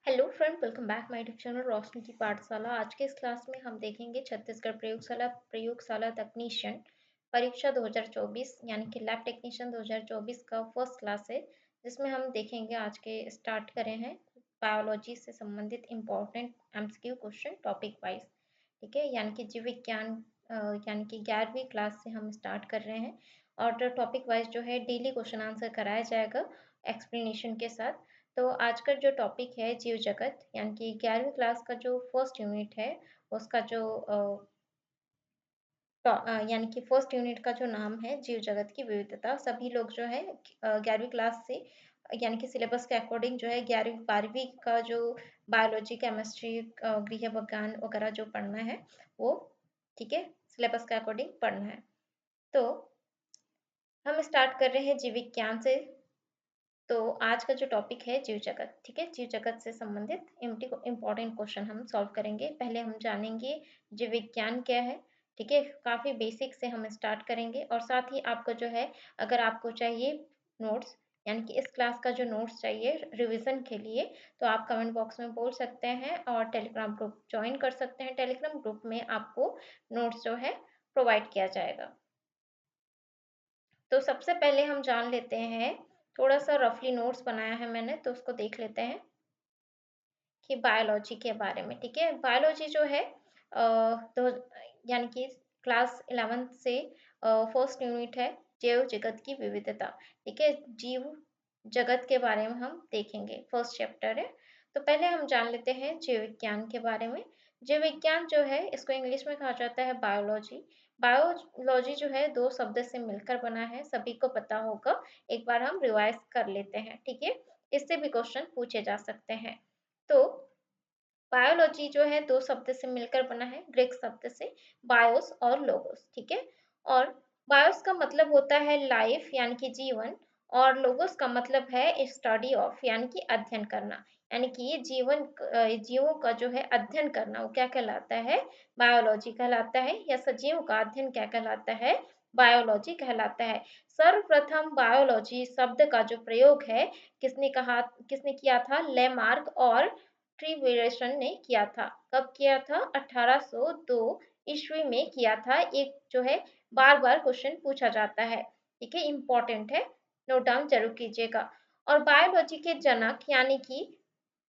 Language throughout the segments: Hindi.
Hello friend, welcome back my YouTube channel Roshni की पाठशाला। आज के इस क्लास में हम देखेंगे छत्तीसगढ़ प्रयोगशाला प्रयोगशाला तकनीशियन परीक्षा 2024 यानी कि लैब टेक्नीशियन 2024 का फर्स्ट क्लास है, जिसमें हम देखेंगे। आज के स्टार्ट करें हैं बायोलॉजी से संबंधित important MCQ question topic wise. ठीक है, यानी कि जीव विज्ञान यानी कि 11वीं क्लास से हम स्टार्ट कर रहे हैं और टॉपिक वाइज जो है डेली क्वेश्चन आंसर कराया जाएगा एक्सप्लेनेशन के साथ। तो आज का जो टॉपिक है जीव जगत, यानी कि 11वीं क्लास का जो फर्स्ट यूनिट है उसका जो यानी कि फर्स्ट यूनिट का जो नाम है जीव जगत की विविधता। सभी लोग जो है 11वीं क्लास से यानी कि सिलेबस के अकॉर्डिंग जो है 11वीं 12वीं का जो बायोलॉजी केमिस्ट्री गृह विज्ञान वगैरह जो पढ़ना है वो, ठीक है, सिलेबस के अकॉर्डिंग पढ़ना है। तो हम स्टार्ट कर रहे हैं जीव विज्ञान से। तो आज का जो टॉपिक है जीव जगत, ठीक है, जीव जगत से संबंधित इम्पोर्टेंट क्वेश्चन हम सॉल्व करेंगे। पहले हम जानेंगे जीव विज्ञान क्या है। ठीक है, काफी बेसिक से हम स्टार्ट करेंगे और साथ ही आपको जो है, अगर आपको चाहिए नोट्स, यानी कि इस क्लास का जो नोट्स चाहिए रिवीजन के लिए, तो आप कमेंट बॉक्स में बोल सकते हैं और टेलीग्राम ग्रुप ज्वाइन कर सकते हैं। टेलीग्राम ग्रुप में आपको नोट्स जो है प्रोवाइड किया जाएगा। तो सबसे पहले हम जान लेते हैं, थोड़ा सा रफली नोट्स बनाया है मैंने, तो उसको देख लेते हैं कि बायोलॉजी के बारे में। ठीक है, बायोलॉजी जो है तो यानी कि क्लास 11th से फर्स्ट यूनिट है जीव जगत की विविधता। ठीक है, जीव जगत के बारे में हम देखेंगे, फर्स्ट चैप्टर है। तो पहले हम जान लेते हैं जीव विज्ञान के बारे में। जीव विज्ञान जो है इसको इंग्लिश में कहा जाता है बायोलॉजी। बायोलॉजी जो है दो शब्द से मिलकर बना है, सभी को पता होगा। एक बार हम रिवाइज कर लेते हैं। ठीक है, इससे भी क्वेश्चन पूछे जा सकते हैं। तो बायोलॉजी जो है दो शब्द से मिलकर बना है, ग्रीक शब्द से, बायोस और लोगोस। ठीक है, और बायोस का मतलब होता है लाइफ यानी कि जीवन, और लोगोस का मतलब है स्टडी ऑफ यानी कि अध्ययन करना। यानी कि ये जीवों का जो है अध्ययन करना, वो क्या कहलाता है? बायोलॉजी कहलाता है। या सजीवों का अध्ययन क्या कहलाता है? बायोलॉजी कहलाता है। सर्वप्रथम बायोलॉजी शब्द का जो प्रयोग है, किसने किया था? लेमार्क और ट्रीवेरेशन ने किया था। कब किया था? 1802 ईस्वी में किया था। एक जो है बार बार क्वेश्चन पूछा जाता है। ठीक है, इम्पोर्टेंट है, नोट डाउन जरूर कीजिएगा। और बायोलॉजी के जनक यानी कि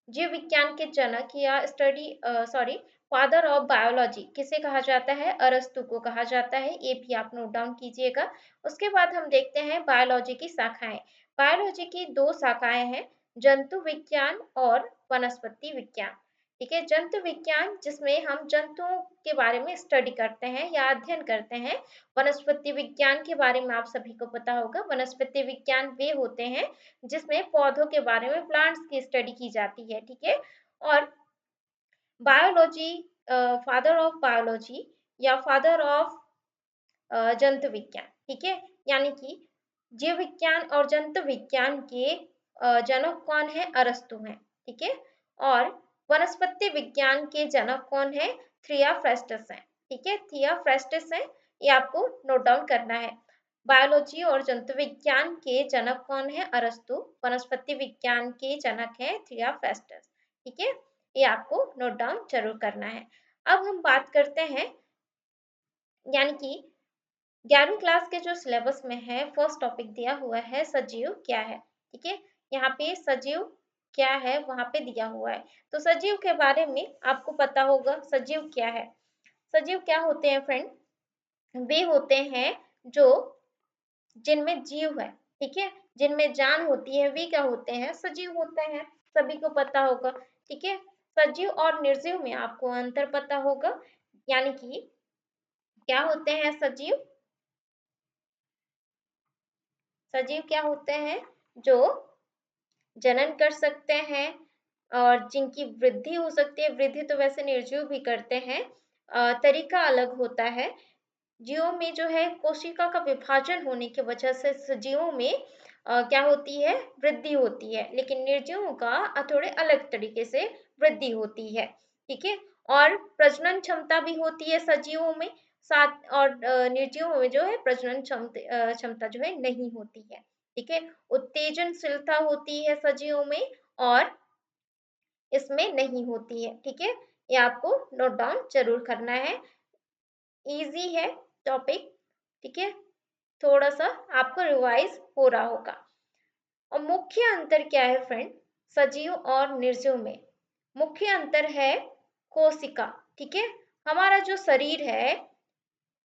जीव विज्ञान के जनक या फादर ऑफ बायोलॉजी किसे कहा जाता है? अरस्तु को कहा जाता है। ये भी आप नोट डाउन कीजिएगा। उसके बाद हम देखते हैं बायोलॉजी की शाखाएं। बायोलॉजी की दो शाखाएं हैं, जंतु विज्ञान और वनस्पति विज्ञान। ठीक है, जंतु विज्ञान जिसमें हम जंतुओं के बारे में स्टडी करते हैं या अध्ययन करते हैं। वनस्पति विज्ञान के बारे में आप सभी को पता होगा, वनस्पति विज्ञान वे होते हैं जिसमें पौधों के बारे में, प्लांट्स की स्टडी की जाती है। ठीक है, और बायोलॉजी, फादर ऑफ बायोलॉजी या फादर ऑफ जंतु विज्ञान। ठीक है, यानी कि जीव विज्ञान और जंतु विज्ञान के जनक कौन है? अरस्तु हैं। ठीक है, और वनस्पति विज्ञान के जनक कौन है? थियाफ्रेस्टस हैं। ठीक है, थियाफ्रेस्टस हैं, ये आपको नोट डाउन करना है। बायोलॉजी और जंतु विज्ञान के जनक कौन है? अरस्तु। वनस्पति विज्ञान के जनक है थियाफ्रेस्टस। ठीक है, ये आपको नोट डाउन जरूर करना है। अब हम बात करते हैं, यानी कि 11वीं क्लास के जो सिलेबस में है फर्स्ट टॉपिक दिया हुआ है सजीव क्या है। ठीक है, यहाँ पे सजीव क्या है वहां पे दिया हुआ है। तो सजीव के बारे में आपको पता होगा, सजीव क्या है? सजीव क्या होते हैं फ्रेंड? वे होते हैं जो जिनमें जीव है। ठीक है, जिनमें जान होती है, वे क्या होते हैं? सजीव होते हैं, सभी को पता होगा। ठीक है, सजीव और निर्जीव में आपको अंतर पता होगा। यानी कि क्या होते हैं सजीव? सजीव क्या होते हैं? जो जनन कर सकते हैं और जिनकी वृद्धि हो सकती है। वृद्धि तो वैसे निर्जीव भी करते हैं, तरीका अलग होता है। जीवों में जो है कोशिका का विभाजन होने की वजह से सजीवों में क्या होती है? वृद्धि होती है, लेकिन निर्जीवों का थोड़े अलग तरीके से वृद्धि होती है। ठीक है, और प्रजनन क्षमता भी होती है सजीवों में, साथ और निर्जीवों में जो है प्रजनन क्षमता जो है नहीं होती है। ठीक है, उत्तेजनशीलता होती है सजीवों में, और इसमें नहीं होती है। ठीक है, ये आपको नोट डाउन जरूर करना है। इजी है टॉपिक। ठीक है, थोड़ा सा आपको रिवाइज हो रहा होगा। और मुख्य अंतर क्या है फ्रेंड, सजीव और निर्जीव में? मुख्य अंतर है कोशिका। ठीक है, हमारा जो शरीर है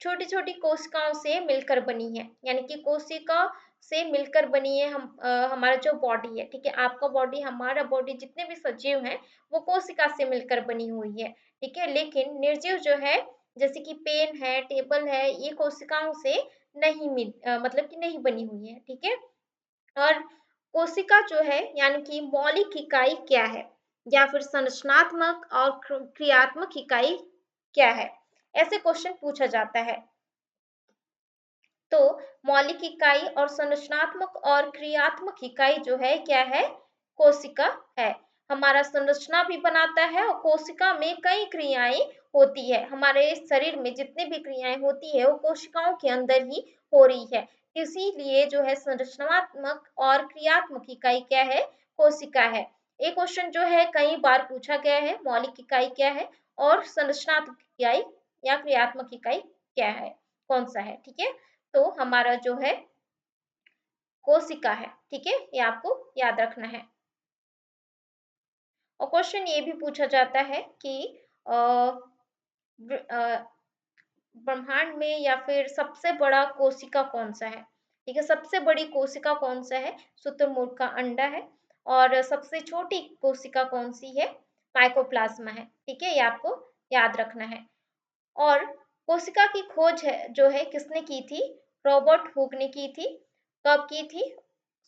छोटी छोटी कोशिकाओं से मिलकर बनी है, यानी कि कोशिका से मिलकर बनी है। हमारा जो बॉडी है, ठीक है, आपका बॉडी, हमारा बॉडी, जितने भी सजीव हैं वो कोशिका से मिलकर बनी हुई है। ठीक है, लेकिन निर्जीव जो है, जैसे कि पेन है, टेबल है, ये कोशिकाओं से नहीं मतलब कि नहीं बनी हुई है। ठीक है, और कोशिका जो है यानी कि मौलिक इकाई क्या है, या फिर संरचनात्मक और क्रियात्मक इकाई क्या है, ऐसे क्वेश्चन पूछा जाता है। तो मौलिक इकाई और संरचनात्मक और क्रियात्मक इकाई जो है क्या है, कोशिका है। हमारा संरचना भी बनाता है और कोशिका में कई क्रियाएं होती है। हमारे शरीर में जितने भी क्रियाएं होती है वो कोशिकाओं के अंदर ही हो रही है। इसीलिए जो है संरचनात्मक और क्रियात्मक इकाई क्या है, कोशिका है। ये क्वेश्चन जो है कई बार पूछा गया है, मौलिक इकाई क्या है और संरचनात्मक इकाई या क्रियात्मक इकाई क्या है, कौन सा है। ठीक है, तो हमारा जो है कोशिका है। ठीक है, ये आपको याद रखना है। और क्वेश्चन ये भी पूछा जाता है कि ब्रह्मांड में या फिर सबसे बड़ा कोशिका कौन सा है। ठीक है, सबसे बड़ी कोशिका कौन सा है, शुतुरमुर्ग का अंडा है। और सबसे छोटी कोशिका कौन सी है, माइकोप्लाज्मा है। ठीक है, ये आपको याद रखना है। और कोशिका की खोज है जो है किसने की थी, रॉबर्ट हुक ने की थी। कब की थी,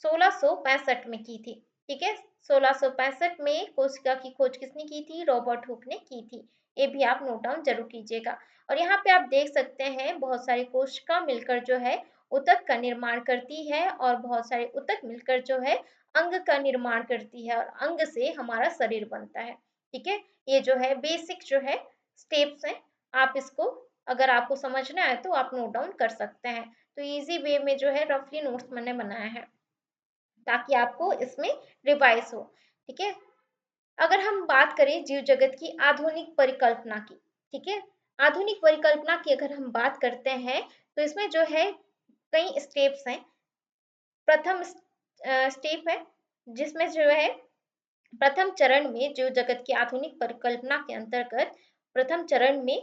1665 में की थी। ठीक है, 1665 में कोशिका की खोज किसने की थी, रॉबर्ट हुक ने की थी। ये भी आप नोट डाउन जरूर कीजिएगा। और यहाँ पे आप देख सकते हैं बहुत सारी कोशिका मिलकर जो है ऊतक का निर्माण करती है, और बहुत सारे ऊतक मिलकर जो है अंग का निर्माण करती है, और अंग से हमारा शरीर बनता है। ठीक है, ये जो है बेसिक जो है स्टेप्स हैं। आप इसको, अगर आपको समझना है तो आप नोट डाउन कर सकते हैं। तो इजी वे में जो है रफली नोट्स मैंने बनाया है ताकि आपको इसमें रिवाइज हो। ठीक है, अगर हम बात करें जीव जगत की आधुनिक परिकल्पना की, ठीक है, आधुनिक परिकल्पना की अगर हम बात करते हैं तो इसमें जो है कई स्टेप्स हैं। प्रथम स्टेप है जिसमें जो है प्रथम चरण में जीव जगत की आधुनिक परिकल्पना के अंतर्गत प्रथम चरण में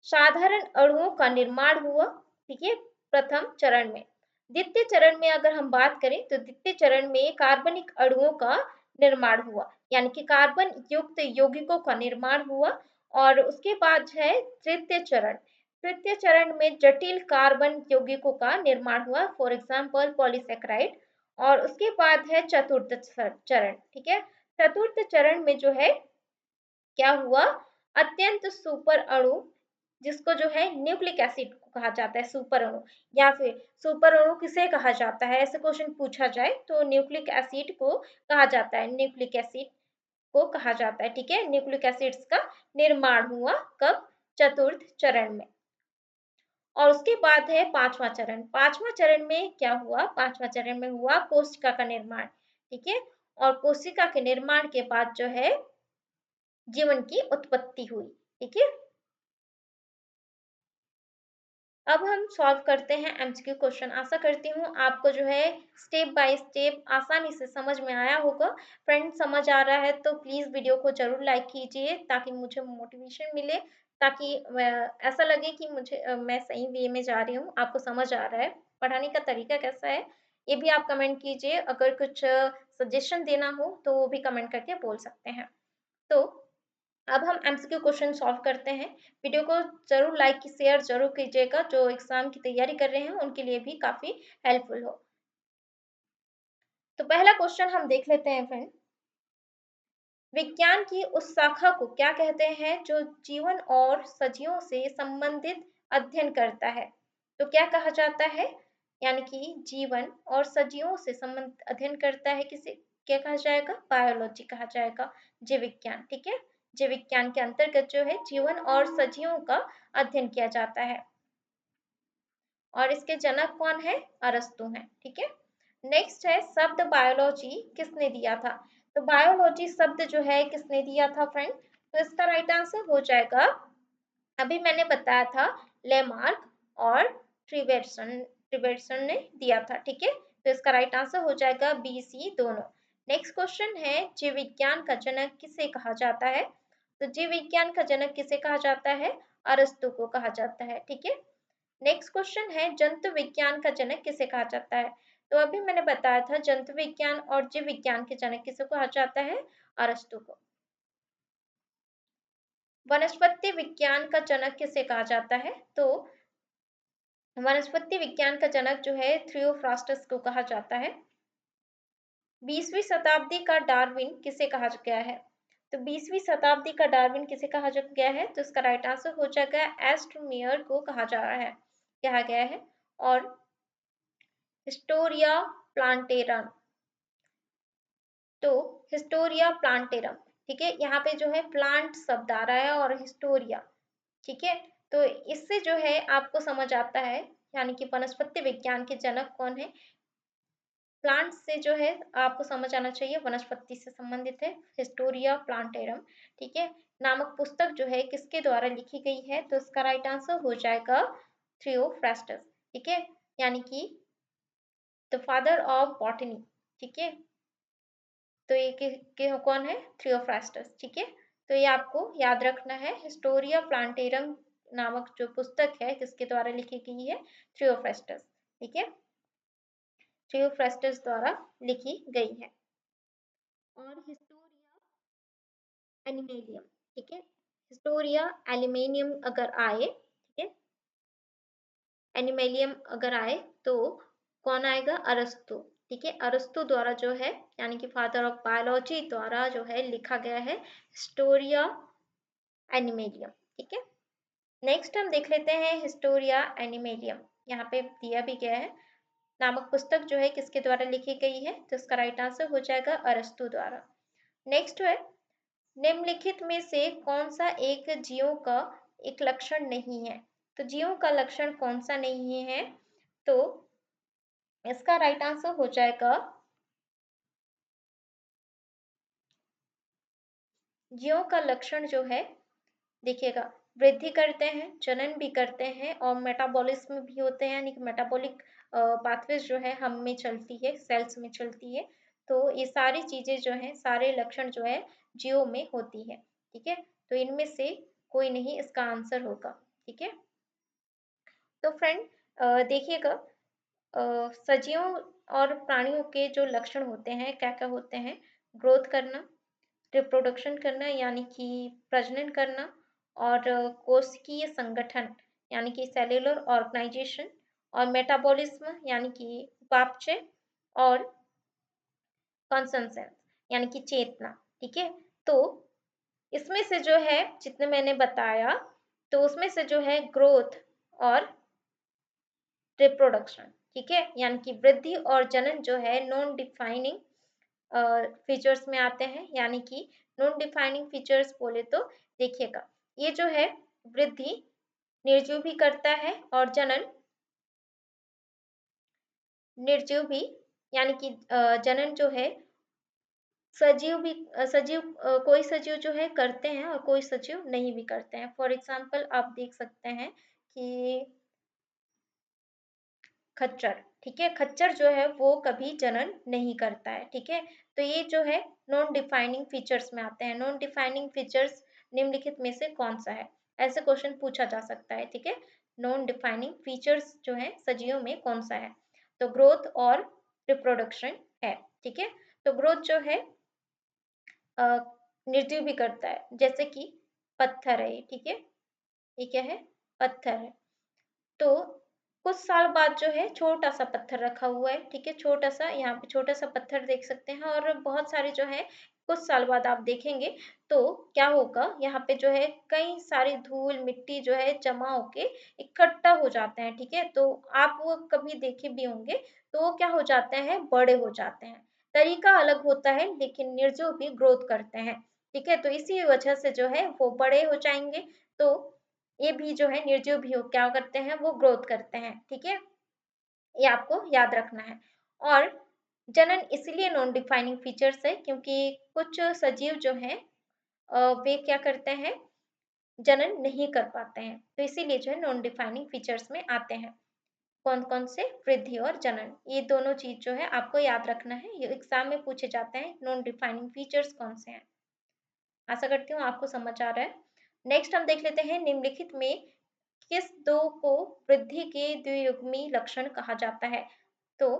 साधारण अणुओं का निर्माण हुआ। ठीक है, प्रथम चरण में। द्वितीय चरण में अगर हम बात करें तो द्वितीय चरण में कार्बनिक अणुओं का निर्माण हुआ, यानी कि कार्बन युक्त यौगिकों का निर्माण हुआ। और उसके बाद है तृतीय चरण। तृतीय चरण में जटिल कार्बन यौगिकों का निर्माण हुआ, फॉर एग्जाम्पल पॉलीसेक्राइड। और उसके बाद है चतुर्थ चरण। ठीक है, चतुर्थ चरण में जो है क्या हुआ, अत्यंत सुपर अणु, जिसको जो है न्यूक्लिक एसिड को कहा जाता है, सुपर अणु। या फिर सुपर अणु किसे कहा जाता है, ऐसे क्वेश्चन पूछा जाए तो न्यूक्लिक एसिड को कहा जाता है, न्यूक्लिक एसिड को कहा जाता है। ठीक है, न्यूक्लिक एसिड्स का निर्माण हुआ कब, चतुर्थ चरण में। और उसके बाद है पांचवा चरण। पांचवा चरण में क्या हुआ, पांचवा चरण में हुआ कोशिका का निर्माण। ठीक है, और कोशिका के निर्माण के बाद जो है जीवन की उत्पत्ति हुई। ठीक है, अब हम सॉल्व करते हैं एमसीक्यू क्वेश्चन। आशा करती हूँ आपको जो है स्टेप बाय स्टेप आसानी से समझ में आया होगा। फ्रेंड, समझ आ रहा है तो प्लीज़ वीडियो को ज़रूर लाइक कीजिए ताकि मुझे मोटिवेशन मिले, ताकि ऐसा लगे कि मैं सही वे में जा रही हूँ, आपको समझ आ रहा है। पढ़ाने का तरीका कैसा है ये भी आप कमेंट कीजिए। अगर कुछ सजेशन देना हो तो वो भी कमेंट करके बोल सकते हैं। तो अब हम एमसीक्यू क्वेश्चन सॉल्व करते हैं। वीडियो को ज़रूर लाइक की शेयर ज़रूर कीजिएगा, जो एग्जाम की तैयारी कर रहे हैं उनके लिए भी काफ़ी हेल्पफुल हो। तो पहला क्वेश्चन हम देख लेते हैं फ्रेंड। विज्ञान की उस शाखा को क्या कहते हैं जो जीवन और सजियों से संबंधित अध्ययन करता है। तो क्या कहा जाता है, यानी कि जीवन और सजियों से संबंधित अध्ययन करता है, किसे क्या कहा जाएगा, बायोलॉजी कहा जाएगा, जीव विज्ञान। ठीक है, जीव विज्ञान के अंतर्गत जो है जीवन और सजियों का अध्ययन किया जाता है। और इसके जनक कौन है, अरस्तु हैं। ठीक है, नेक्स्ट है शब्द बायोलॉजी किसने दिया था। तो बायोलॉजी शब्द जो है किसने दिया था फ्रेंड? तो इसका राइट आंसर हो जाएगा, अभी मैंने बताया था, लेमार्क और ट्रिवेरसन ट्रिवेरसन ने दिया था, ठीक है। तो इसका राइट आंसर हो जाएगा बी सी दोनों। नेक्स्ट क्वेश्चन है, जीव विज्ञान का जनक किसे कहा जाता है? तो जीव विज्ञान का जनक किसे कहा जाता है? अरस्तु को कहा जाता है, ठीक है। नेक्स्ट क्वेश्चन है, जंतु विज्ञान का जनक किसे कहा जाता है? तो अभी मैंने बताया था, जंतु विज्ञान और जीव विज्ञान के जनक किसे कहा जाता है? अरस्तु को। वनस्पति विज्ञान का जनक किसे कहा जाता है? तो वनस्पति विज्ञान का जनक जो है थियोफ्रास्टस को कहा जाता है। 20वीं शताब्दी का डार्विन किसे कहा गया है? तो 20वीं शताब्दी का डार्विन किसे कहा गया है? तो इसका राइट आंसर हो जाएगा एस्ट्रोमेयर को कहा गया है। और हिस्टोरिया प्लांटेरम, तो हिस्टोरिया प्लांटेरम, ठीक है। यहाँ पे जो है प्लांट शब्द आ रहा है और हिस्टोरिया, ठीक है। तो इससे जो है आपको समझ आता है, यानी कि वनस्पति विज्ञान के जनक कौन है। प्लांट से जो है आपको समझ आना चाहिए, वनस्पति से संबंधित है, हिस्टोरिया प्लांटेरम, ठीक है, नामक पुस्तक जो है किसके द्वारा लिखी गई है? तो इसका राइट आंसर हो जाएगा थियोफ्रास्टस, ठीक है, यानी कि द फादर ऑफ बॉटनी, ठीक है। तो ये कौन है? थियोफ्रास्टस, ठीक है। तो ये आपको याद रखना है, हिस्टोरिया प्लांटेरम नामक जो पुस्तक है किसके द्वारा लिखी गई है? थियोफ्रास्टस, ठीक है, थियोफ्रास्टस द्वारा लिखी गई है। और हिस्टोरिया एनिमेलियम, ठीक है, हिस्टोरिया एल्यूमिनियम अगर आए, ठीक है, एनिमेलियम अगर आए तो कौन आएगा? अरस्तु, ठीक है, अरस्तु द्वारा जो है, यानी कि फादर ऑफ बायोलॉजी द्वारा जो है लिखा गया है हिस्टोरिया एनिमेलियम, ठीक है। नेक्स्ट हम देख लेते हैं हिस्टोरिया एनिमेलियम, यहाँ पे दिया भी गया है, नामक पुस्तक जो है किसके द्वारा लिखी गई है? तो इसका राइट आंसर हो जाएगा अरस्तु द्वारा। नेक्स्ट है, निम्नलिखित में से कौन सा एक जीवों का एक लक्षण नहीं है? तो जीवों का लक्षण कौन सा नहीं है? तो इसका राइट आंसर हो जाएगा, जीवों का लक्षण जो है, देखिएगा, वृद्धि करते हैं, जनन भी करते हैं और मेटाबॉलिज्म भी होते हैं, यानी कि मेटाबॉलिक पाथवेज जो है हम में चलती है, सेल्स में चलती है। तो ये सारी चीजें जो हैं, सारे लक्षण जो है जीवों में होती है, ठीक है। तो इनमें से कोई नहीं इसका आंसर होगा, ठीक है। तो फ्रेंड देखिएगा, सजीवों और प्राणियों के जो लक्षण होते हैं क्या क्या होते हैं? ग्रोथ करना, रिप्रोडक्शन करना यानी कि प्रजनन करना, और कोशिकीय संगठन यानी कि सेल्युलर ऑर्गेनाइजेशन, और मेटाबॉलिज्म यानी कि उपापचय, और कॉन्सेंसेंस यानी कि चेतना, ठीक है। तो इसमें से जो है जितने मैंने बताया, तो उसमें से जो है ग्रोथ और रिप्रोडक्शन, ठीक है, यानी कि वृद्धि और जनन जो है नॉन डिफाइनिंग फीचर्स में आते हैं, यानी कि नॉन डिफाइनिंग फीचर्स बोले तो देखिएगा, ये जो है वृद्धि निर्जीव भी करता है और जनन निर्जीव भी, यानी कि जनन जो है सजीव भी, कोई सजीव जो है करते हैं और कोई सजीव नहीं भी करते हैं। फॉर एग्जाम्पल आप देख सकते हैं कि खच्चर, ठीक है, खच्चर जो है वो कभी जनन नहीं करता है, ठीक है। तो ये जो है नॉन डिफाइनिंग फीचर्स में आते हैं। नॉन डिफाइनिंग फीचर्स निम्नलिखित में से कौन सा है? ऐसे क्वेश्चन पूछा जा सकता है, ठीक है। नॉन डिफाइनिंग फीचर्स जो है सजीवों में कौन सा है? तो ग्रोथ और रिप्रोडक्शन है, ठीक है। तो ग्रोथ जो है निर्जीव भी करता है, जैसे कि पत्थर है ये, ठीक है, ये क्या है? पत्थर है। तो कुछ साल बाद जो है छोटा सा पत्थर रखा हुआ है, ठीक है, छोटा सा, यहाँ पे छोटा सा पत्थर देख सकते हैं, और बहुत सारे जो है कुछ साल बाद आप देखेंगे तो क्या होगा, यहाँ पे जो है कई सारी धूल मिट्टी जो है जमा होके इकट्ठा हो जाते हैं, ठीक है। तो आप वो कभी देखे भी होंगे, तो वो क्या हो जाते हैं? बड़े हो जाते हैं। तरीका अलग होता है लेकिन निर्जीव भी ग्रोथ करते हैं, ठीक है। तो इसी वजह से जो है वो बड़े हो जाएंगे, तो ये भी जो है निर्जीव भी हो क्या करते हैं? वो ग्रोथ करते हैं, ठीक है, ये आपको याद रखना है। और जनन इसलिए नॉन डिफाइनिंग फीचर्स है क्योंकि कुछ सजीव जो हैं वे क्या करते हैं, जनन नहीं कर पाते हैं, तो इसीलिए जो है नॉन डिफाइनिंग फीचर्स में आते हैं। कौन-कौन से? वृद्धि और जनन। ये दोनों चीज़ जो है आपको याद रखना है, ये एग्ज़ाम में पूछे जाते हैं, नॉन डिफाइनिंग फीचर्स कौन से हैं। आशा करती हूँ आपको समझ आ रहा है। नेक्स्ट हम देख लेते हैं निम्नलिखित में किस 2 को वृद्धि के द्वियुग्मी लक्षण कहा जाता है? तो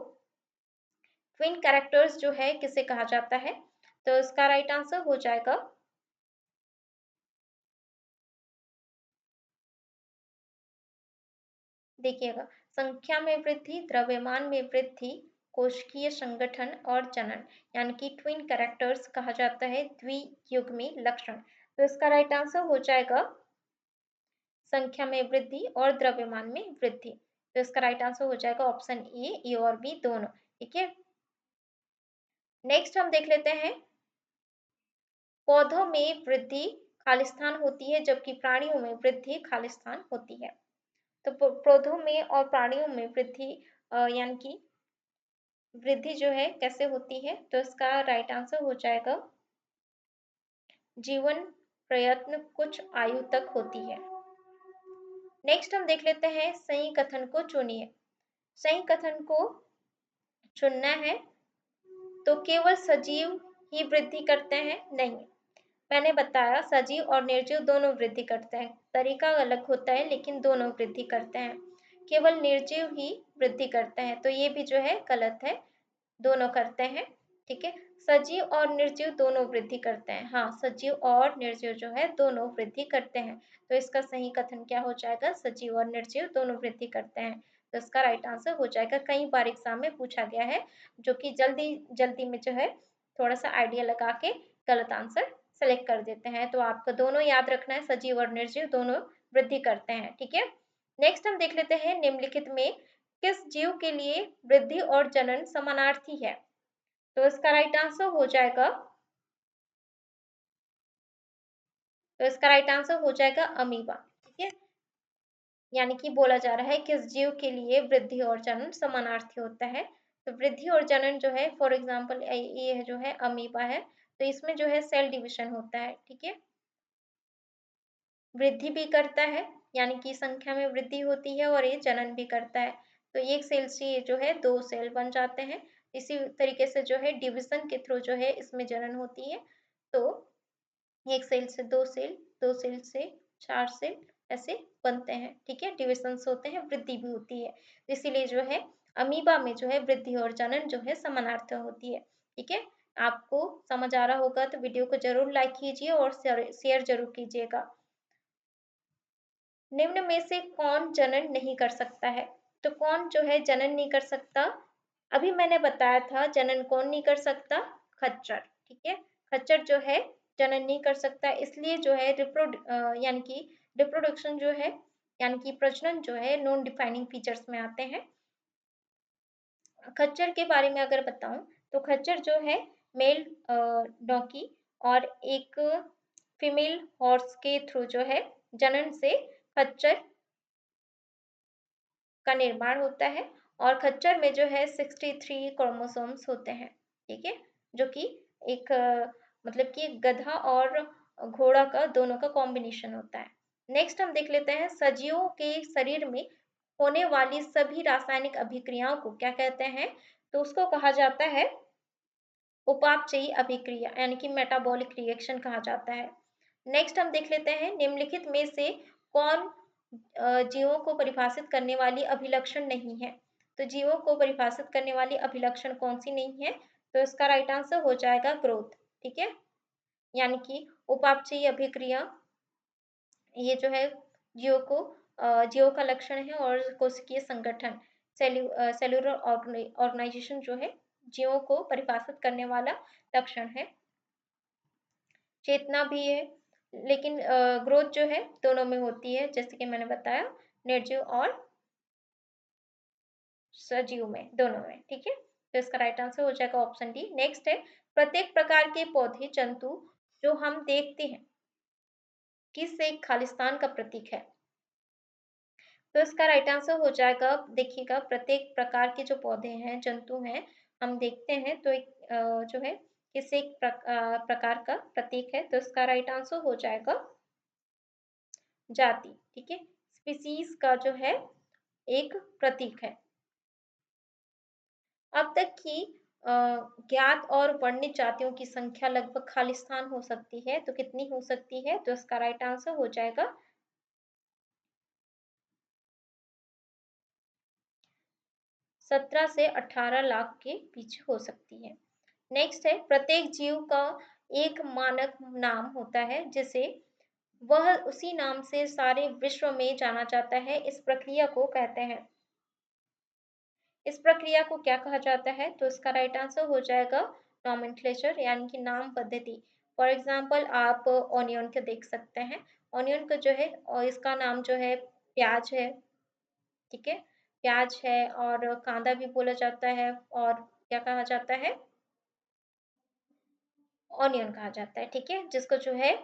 ट्विन कैरेक्टर्स जो है किसे कहा जाता है? तो इसका राइट आंसर हो जाएगा देखिएगा, संख्या में वृद्धि, द्रव्यमान में वृद्धि, कोशिकीय संगठन और जनन, यानी कि ट्विन कैरेक्टर्स कहा जाता है द्वियुग्मी लक्षण। तो इसका राइट आंसर हो जाएगा संख्या में वृद्धि और द्रव्यमान में वृद्धि। तो इसका राइट आंसर हो जाएगा ऑप्शन ए और बी दोनों। ठीक है। नेक्स्ट हम देख लेते हैं पौधों में वृद्धि खालिस्तान होती है जबकि प्राणियों में वृद्धि खालिस्तान होती है। तो पौधों में और प्राणियों में वृद्धि यानी कि वृद्धि जो है कैसे होती है? तो इसका राइट आंसर हो जाएगा जीवन प्रयत्न कुछ आयु तक होती है। नेक्स्ट हम देख लेते हैं सही कथन को चुनिए। सही कथन को चुनना है तो केवल सजीव ही वृद्धि करते हैं? नहीं, मैंने बताया सजीव और निर्जीव दोनों वृद्धि करते हैं, तरीका अलग होता है लेकिन दोनों वृद्धि करते हैं। केवल निर्जीव ही वृद्धि करते हैं, तो ये भी जो है गलत है, दोनों करते हैं। ठीक है, सजीव और निर्जीव दोनों वृद्धि करते हैं। हाँ, सजीव और निर्जीव जो है दोनों वृद्धि करते हैं, तो इसका सही कथन क्या हो जाएगा? सजीव और निर्जीव दोनों वृद्धि करते हैं, तो इसका राइट आंसर हो जाएगा। कई बार एग्जाम में पूछा गया है, जो कि जल्दी जल्दी में जो है थोड़ा सा आइडिया लगा के गलत आंसर सेलेक्ट कर देते हैं, तो आपको दोनों याद रखना है, सजीव और निर्जीव दोनों वृद्धि करते हैं। ठीक है। नेक्स्ट हम देख लेते हैं निम्नलिखित में किस जीव के लिए वृद्धि और जनन समानार्थी है? तो इसका राइट आंसर हो जाएगा अमीबा। ठीक है, यानी कि बोला जा रहा है किस जीव के लिए वृद्धि और जनन समानार्थी होता है। तो वृद्धि और जनन जो है फॉर एग्जाम्पल ये जो है अमीबा है, तो इसमें जो है सेल डिविजन होता है। ठीक है, वृद्धि भी करता है, यानी कि संख्या में वृद्धि होती है और ये जनन भी करता है। तो एक सेल से जो है 2 सेल बन जाते हैं। इसी तरीके से जो है डिविजन के थ्रू जो है इसमें जनन होती है। तो 1 सेल से 2 सेल, 2 सेल से 4 सेल ऐसे बनते हैं। ठीक है, डिविजन्स होते हैं, वृद्धि भी होती है। इसीलिए जो है अमीबा में जो है वृद्धि और जनन जो है समानार्थक होती है। ठीक है, आपको समझ आ रहा होगा तो वीडियो को जरूर लाइक कीजिए और शेयर जरूर कीजिएगा। निम्न में से कौन जनन नहीं कर सकता है? तो कौन जो है जनन नहीं कर सकता? अभी मैंने बताया था जनन कौन नहीं कर सकता? खच्चर। ठीक है, खच्चर जो है जनन नहीं कर सकता, इसलिए जो है यानी कि रिप्रोडक्शन जो है यानी कि प्रजनन जो है नॉन डिफाइनिंग फीचर्स में आते हैं। खच्चर के बारे में अगर बताऊं तो खच्चर जो है मेल डॉकी और एक फीमेल हॉर्स के थ्रू जो है जनन से खच्चर का निर्माण होता है और खच्चर में जो है 63 क्रोमोसोम्स होते हैं। ठीक है, जो कि एक मतलब कि गधा और घोड़ा का दोनों का कॉम्बिनेशन होता है। नेक्स्ट हम देख लेते हैं सजीवों के शरीर में होने वाली सभी रासायनिक अभिक्रियाओं को क्या कहते हैं? तो उसको कहा जाता है उपापचयी अभिक्रिया, यानी कि मेटाबॉलिक रिएक्शन कहा जाता है। नेक्स्ट हम देख लेते हैं निम्नलिखित में से कौन जीवों को परिभाषित करने वाली अभिलक्षण नहीं है? तो जीवों को परिभाषित करने वाली अभिलक्षण कौन सी नहीं है? तो इसका राइट आंसर हो जाएगा ग्रोथ। ठीक है, यानी कि उपापचयी अभिक्रिया ये जो है जीव को जीव का लक्षण है और कोशिकीय संगठन सेल्यूलर ऑर्गेनाइजेशन जो है जीवों को परिभाषित करने वाला लक्षण है। चेतना भी है, लेकिन ग्रोथ जो है दोनों में होती है, जैसे कि मैंने बताया निर्जीव और सजीव में, दोनों में। ठीक है, तो इसका राइट आंसर हो जाएगा ऑप्शन डी। नेक्स्ट है प्रत्येक प्रकार के पौधे जंतु जो हम देखते हैं किस एक खालिस्तान का प्रतीक है? तो इसका राइट आंसर हो जाएगा देखिएगा प्रत्येक प्रकार के जो पौधे हैं जंतु हैं हम देखते हैं तो एक जो है किसी एक प्रकार का प्रतीक है, तो इसका राइट आंसर हो जाएगा जाति। ठीक है, स्पीसीज का जो है एक प्रतीक है। अब तक की ज्ञात और वर्णित जातियों की संख्या लगभग खालिस्तान हो सकती है, तो कितनी हो सकती है? तो इसका राइट आंसर हो जाएगा 17 से 18 लाख के बीच हो सकती है। नेक्स्ट है, प्रत्येक जीव का एक मानक नाम होता है जिसे वह उसी नाम से सारे विश्व में जाना जाता है। इस प्रक्रिया को कहते हैं, इस प्रक्रिया को क्या कहा जाता है? तो इसका राइट आंसर हो जाएगा नॉमेनक्लेचर, यानी कि नाम पद्धति। फॉर एग्जाम्पल आप ऑनियन को देख सकते हैं। ऑनियन को जो है और इसका नाम जो है प्याज है। ठीक है, प्याज है और कांदा भी बोला जाता है, और क्या कहा जाता है? ऑनियन कहा जाता है। ठीक है, जिसको जो है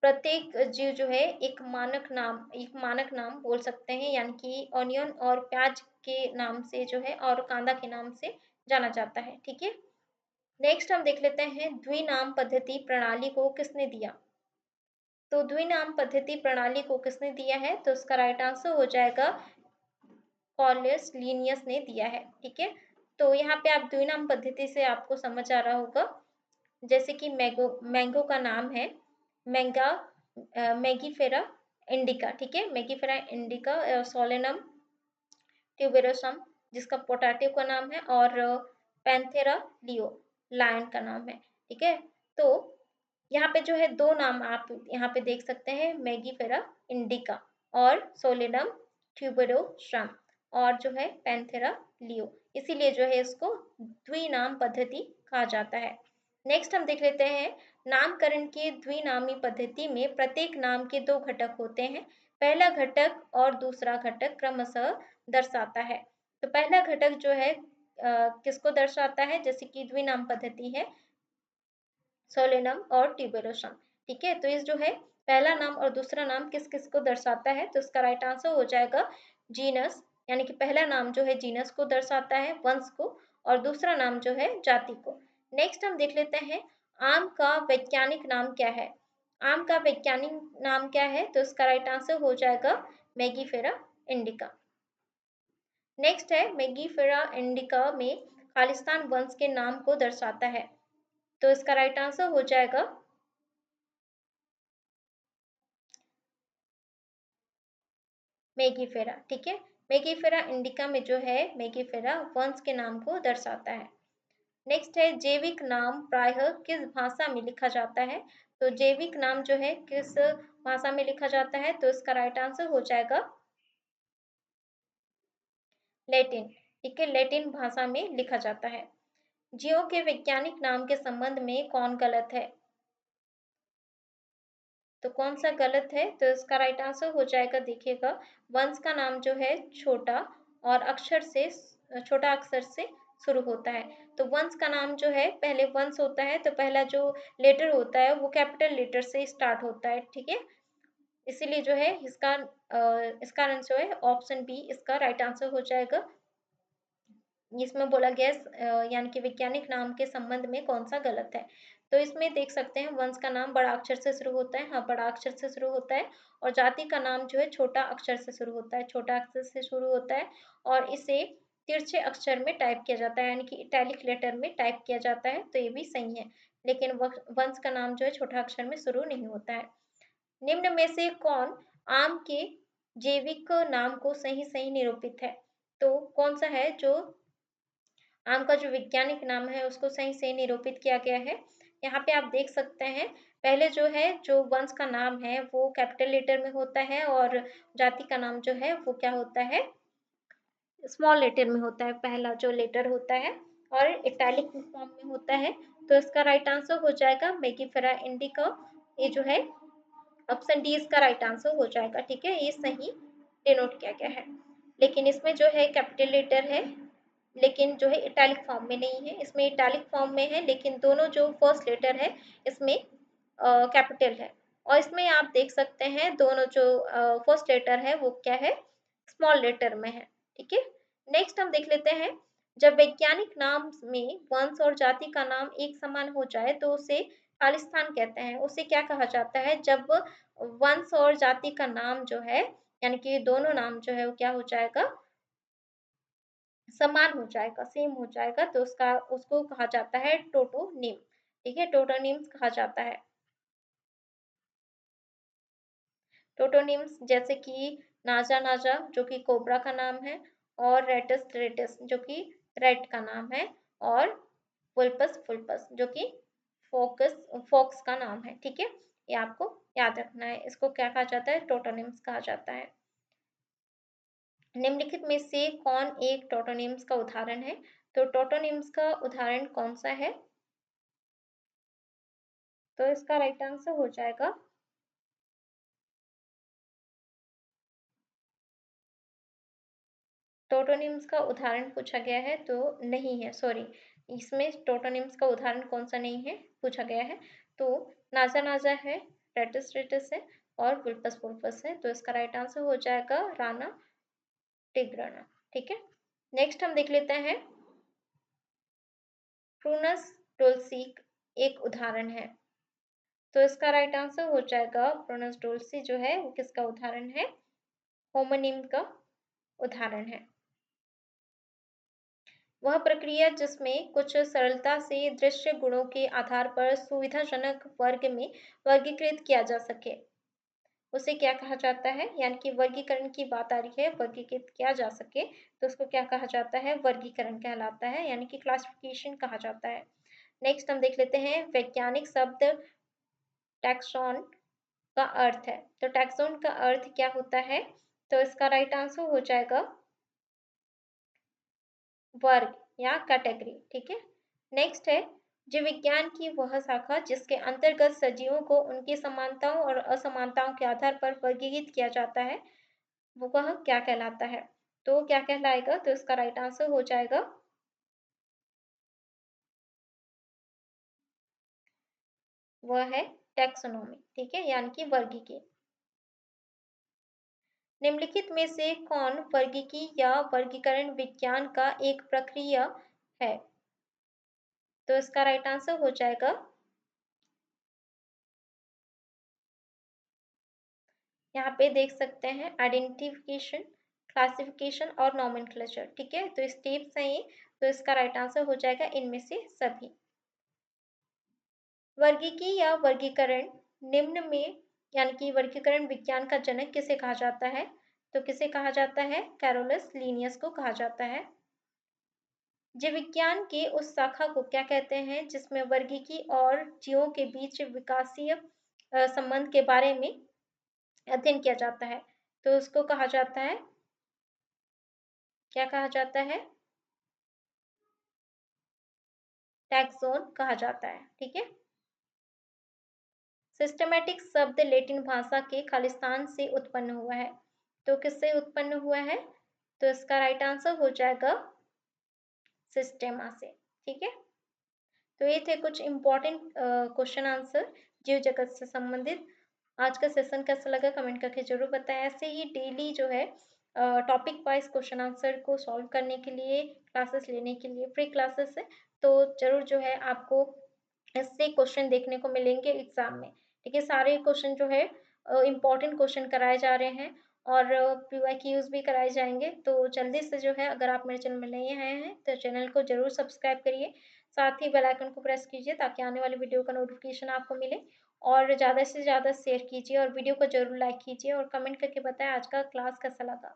प्रत्येक जीव जो है एक मानक नाम बोल सकते हैं, यानी कि ऑनियन और प्याज के नाम से जो है और कांदा के नाम से जाना जाता है। ठीक है, नेक्स्ट हम देख लेते हैं द्विनाम पद्धति प्रणाली को किसने दिया? तो द्विनाम पद्धति प्रणाली को किसने दिया है? तो उसका राइट आंसर हो जाएगा कॉर्लियस लीनियस ने दिया है। ठीक है, तो यहाँ पे आप द्विनाम पद्धति से आपको समझ आ रहा होगा, जैसे कि मैंगो का नाम है मैंगा, मैगीफेरा इंडिका। ठीक है, मैगीफेरा इंडिका, सोलेनम ट्यूबेरोसम जिसका पोटैटो का नाम है, और पैंथेरा लियो लायन का नाम है। ठीक है, तो यहाँ पे जो है दो नाम आप यहाँ पे देख सकते हैं, मैगीफेरा इंडिका और सोलेनम ट्यूबेरोसम, और जो है पैंथेरा लियो, इसीलिए जो है इसको द्विनाम पद्धति कहा जाता है। नेक्स्ट हम देख लेते हैं, नामकरण की द्विनामी पद्धति में प्रत्येक नाम के दो घटक होते हैं। पहला घटक और दूसरा घटक क्रमशः दर्शाता है। तो पहला घटक जो है किसको दर्शाता है? जैसे कि द्विनाम पद्धति है सोलेनम और ट्यूबेरोसम। ठीक है, तो इस जो है पहला नाम और दूसरा नाम किस किस को दर्शाता है? तो इसका राइट आंसर हो जाएगा जीनस, यानी कि पहला नाम जो है जीनस को दर्शाता है, वंश को, और दूसरा नाम जो है जाति को। नेक्स्ट हम देख लेते हैं, आम का वैज्ञानिक नाम क्या है? आम का वैज्ञानिक नाम क्या है? तो इसका राइट आंसर हो जाएगा मैगीफेरा इंडिका। नेक्स्ट है, मैगीफेरा इंडिका में खालिस्तान वंश के नाम को दर्शाता है, तो इसका राइट आंसर हो जाएगा मेगीफेरा। ठीक है, मेगीफेरा इंडिका में जो है मेगीफेरा वंश के नाम को दर्शाता है। नेक्स्ट है, जैविक नाम प्रायः किस भाषा में लिखा जाता है? तो जैविक नाम जो है किस भाषा में लिखा जाता है? तो इसका राइट आंसर हो जाएगा लैटिन। ठीक है, लैटिन भाषा में लिखा जाता है। जीवों के वैज्ञानिक नाम के संबंध में कौन गलत है? तो कौन सा गलत है? तो इसका राइट आंसर हो जाएगा, देखिएगा, वंश का नाम जो है छोटा और छोटा अक्षर से शुरू होता है। तो वंश का नाम जो है, पहले वंश होता है तो पहला जो लेटर होता है वो कैपिटल लेटर से स्टार्ट होता है। ठीक है, इसीलिए जो है इसका आंसर है ऑप्शन बी, इसका राइट आंसर हो जाएगा। इसमें बोला गया यानी कि वैज्ञानिक नाम के संबंध में कौन सा गलत है। तो इसमें देख सकते हैं वंश का नाम बड़ा अक्षर से शुरू होता है, हाँ बड़ा अक्षर से शुरू होता है, और जाति का नाम जो है छोटा अक्षर से शुरू होता है, छोटा अक्षर से शुरू होता है, और इसे तिरछे अक्षर में टाइप किया जाता है, यानी कि इटैलिक लेटर में टाइप किया जाता है, तो ये भी सही है। लेकिन वंश का नाम जो है छोटा अक्षर में शुरू नहीं होता है। निम्न में से कौन आम के जैविक नाम को सही सही निरूपित है? तो कौन सा है जो आम का जो वैज्ञानिक नाम है उसको सही से निरूपित किया गया है? यहाँ पे आप देख सकते हैं, पहले जो है जो वंश का नाम है वो कैपिटल लेटर में होता है, और जाति का नाम जो है वो क्या होता है, स्मॉल लेटर में होता है, पहला जो लेटर होता है, और इटैलिक फॉर्म में होता है। तो इसका राइट आंसर हो जाएगा मेगिफेरा इंडिका, ये जो है ऑप्शन डी इसका राइट आंसर हो जाएगा। ठीक है, ये सही डिनोट किया गया है। लेकिन इसमें जो है कैपिटल लेटर है, लेकिन जो है इटैलिक फॉर्म में नहीं है, इसमें इटैलिक फॉर्म में है, लेकिन दोनों जो फर्स्ट लेटर है इसमें कैपिटल है, और इसमें आप देख सकते हैं दोनों जो फर्स्ट लेटर है वो क्या है, स्मॉल लेटर में है। ठीक है, नेक्स्ट हम देख लेते हैं, जब वैज्ञानिक नाम में वंश और जाति का नाम एक समान हो जाए तो उसे खालिस्तान कहते हैं। उसे क्या कहा जाता है जब वंश और जाति का नाम जो है यानी कि दोनों नाम जो है वो क्या हो जाएगा समान हो जाएगा, सेम हो जाएगा तो उसको कहा जाता है टोटोनिम। ठीक है, टोटोनिम्स कहा जाता है। टोटोनिम्स जैसे कि नाजा नाजा जो कि कोबरा का नाम है और रेटस रेटस जो कि रेड का नाम है और फुल्पस फुल्पस जो कि फोकस फॉक्स का नाम है। ठीक है, ये आपको याद रखना है। इसको क्या कहा जाता है टोटोनिम्स कहा जाता है। निम्नलिखित में से कौन एक टोटोनिम्स का उदाहरण है? तो टोटोनिम्स का उदाहरण कौन सा है? तो इसका राइट आंसर हो जाएगा टोटोनिम्स का उदाहरण पूछा गया है तो नहीं है, सॉरी, इसमें टोटोनिम्स का उदाहरण कौन सा नहीं है पूछा गया है। तो नाजा नाजा है, रेटस रेटस है और वुल्पस वुल्पस है। तो इसका राइट आंसर हो जाएगा राना टिग्राना। ठीक है, नेक्स्ट हम देख लेते हैं प्रूनस डोल्सी एक उदाहरण है। तो इसका राइट आंसर हो जाएगा प्रोनस डोल्सी जो है वो किसका उदाहरण है? होमोनिम का उदाहरण है। वह प्रक्रिया जिसमें कुछ सरलता से दृश्य गुणों के आधार पर सुविधाजनक वर्ग में वर्गीकृत किया जा सके उसे क्या कहा जाता है? यानी कि वर्गीकरण की बात आ रही है, वर्गीकृत किया जा सके तो उसको क्या कहा जाता है? वर्गीकरण कहलाता है यानी कि क्लासिफिकेशन कहा जाता है। नेक्स्ट हम देख लेते हैं वैज्ञानिक शब्द टैक्सॉन का अर्थ है। तो टैक्सॉन का अर्थ क्या होता है? तो इसका राइट आंसर हो जाएगा वर्ग या कैटेगरी। ठीक है, नेक्स्ट है जीव विज्ञान की वह शाखा जिसके अंतर्गत सजीवों को उनकी समानताओं और असमानताओं के आधार पर वर्गीकृत किया जाता है वो वह क्या कहलाता है? तो क्या कहलाएगा? तो इसका राइट आंसर हो जाएगा वह है टैक्सोनॉमी। ठीक है, यानी कि वर्गीकी। निम्नलिखित में से कौन वर्गीकी या वर्गीकरण विज्ञान का एक प्रक्रिया है? तो इसका राइट आंसर हो जाएगा यहाँ पे देख सकते हैं आइडेंटिफिकेशन, क्लासिफिकेशन और नोमेनक्लेचर। ठीक है, तो स्टेप्स हैं ये। तो इसका राइट आंसर हो जाएगा इनमें से सभी। वर्गीकी या वर्गीकरण निम्न में यानी कि वर्गीकरण विज्ञान का जनक किसे कहा जाता है? तो किसे कहा जाता है? कैरोलस लीनियस को कहा जाता है। जीव विज्ञान के उस शाखा को क्या कहते हैं जिसमें वर्गीकी और जीवों के बीच विकासीय संबंध के बारे में अध्ययन किया जाता है? तो उसको कहा जाता है, क्या कहा जाता है? टैक्सोन कहा जाता है। ठीक है, सिस्टमैटिक शब्द लैटिन भाषा के खालिस्तान से उत्पन्न हुआ है। तो किससे उत्पन्न हुआ है? तो इसका राइट आंसर हो जाएगा सिस्टेमा से। ठीक है, तो ये थे कुछ इंपॉर्टेंट क्वेश्चन आंसर जीव जगत से संबंधित। आज का सेशन कैसा लगा कमेंट करके जरूर बताएं। ऐसे ही डेली जो है टॉपिक वाइज क्वेश्चन आंसर को सॉल्व करने के लिए क्लासेस लेने के लिए फ्री क्लासेस है, तो जरूर जो है आपको इससे क्वेश्चन देखने को मिलेंगे एग्जाम में। ठीक है, सारे क्वेश्चन जो है इम्पोर्टेंट क्वेश्चन कराए जा रहे हैं और PYQs भी कराए जाएंगे। तो जल्दी से जो है अगर आप मेरे चैनल में नए आए हैं तो चैनल को जरूर सब्सक्राइब करिए, साथ ही बेल आइकन को प्रेस कीजिए ताकि आने वाली वीडियो का नोटिफिकेशन आपको मिले और ज़्यादा से ज़्यादा शेयर कीजिए और वीडियो को जरूर लाइक कीजिए और कमेंट करके बताएं आज का क्लास कैसा लगा।